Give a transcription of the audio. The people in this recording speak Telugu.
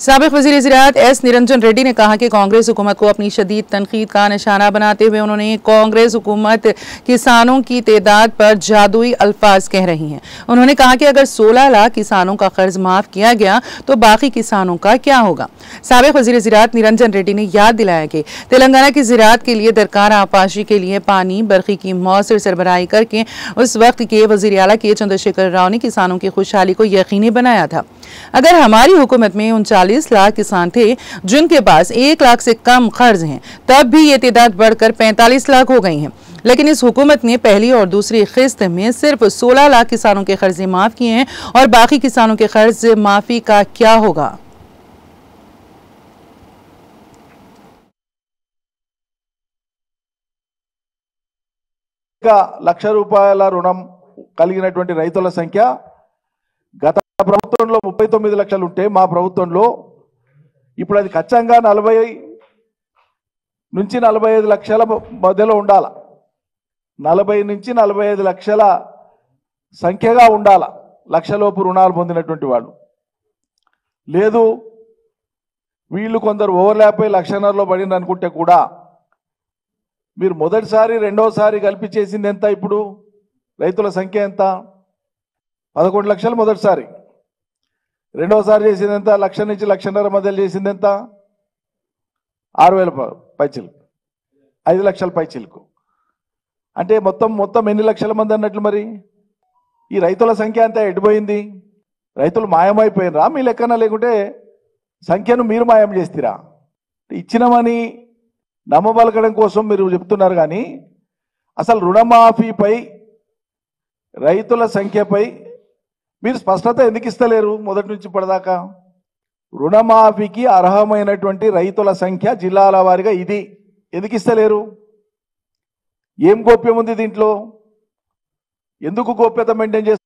साबिक वज़ीर ज़राअत एस निरंजन रेड्डी ने कहा कि कांग्रेस हुकूमत को अपनी शदीद तनकीद का निशाना बनाते हुए उन्होंने कांग्रेस हुकूमत किसानों की तादाद पर जादुई अल्फाज कह रही है। उन्होंने कहा कि अगर 16 लाख किसानों का कर्ज माफ किया गया तो बाकी किसानों का क्या होगा। साबिक वज़ीर ज़राअत निरंजन रेड्डी ने याद दिलाया कि तेलंगाना की ज़राअत के लिए दरकार आपाशी के लिए पानी बरखी की मौसर सरबराही करके उस वक्त के वज़ीर आला के चंद्रशेखर राव ने किसानों की खुशहाली को यकीनी बनाया था। अगर हमारी हुकूमत में 39 लाख किसान थे जिनके पास 1 लाख से कम कर्ज हैं, तब भी ये तादाद बढ़कर 45 लाख हो गई है। लेकिन इस हुकूमत ने पहली और दूसरी किस्त में सिर्फ 16 लाख किसानों के कर्जे माफ किए हैं और बाकी किसानों के कर्ज माफी का क्या होगा। లక్ష రూపాయల రుణం కలిగినటువంటి రైతుల సంఖ్య గత ప్రభుత్వంలో 39 లక్షలు ఉంటే మా ప్రభుత్వంలో ఇప్పుడు అది ఖచ్చితంగా 40 నుంచి 45 లక్షల మధ్యలో ఉండాలి। 40 నుంచి 45 లక్షల సంఖ్యగా ఉండాలి లక్షలోపు రుణాలు పొందినటువంటి వాళ్ళు। లేదు వీళ్ళు కొందరు ఓవర్లాప్ అయి లక్షన్నరలో పడింది అనుకుంటే కూడా మీరు మొదటిసారి రెండోసారి కలిపి చేసింది ఎంత? ఇప్పుడు రైతుల సంఖ్య ఎంత? 11 లక్షలు మొదటిసారి, రెండోసారి చేసింది ఎంత? లక్ష నుంచి లక్షన్నర మధ్యలో చేసింది ఎంత? 6,000 పైచిలకు, 5 లక్షల పైచిలకు। అంటే మొత్తం ఎన్ని లక్షల మంది అన్నట్లు? మరి ఈ రైతుల సంఖ్య అంతా ఎడిపోయింది? రైతులు మాయమైపోయినరా మీ లెక్కన? లేకుంటే సంఖ్యను మీరు మాయం చేస్తారా? ఇచ్చినమని నమ్మబలకడం కోసం మీరు చెప్తున్నారు కానీ అసలు రుణమాఫీపై రైతుల సంఖ్యపై మీరు స్పష్టత ఎందుకు ఇస్తలేరు? మొదటి నుంచి ఇప్పటిదాకా రుణమాఫీకి అర్హమైనటువంటి రైతుల సంఖ్య జిల్లాల వారీగా ఇది ఎందుకు ఇస్తలేరు? ఏం గోప్యం ఉంది దీంట్లో? ఎందుకు గోప్యత మెయింటైన్ చేస్తారు?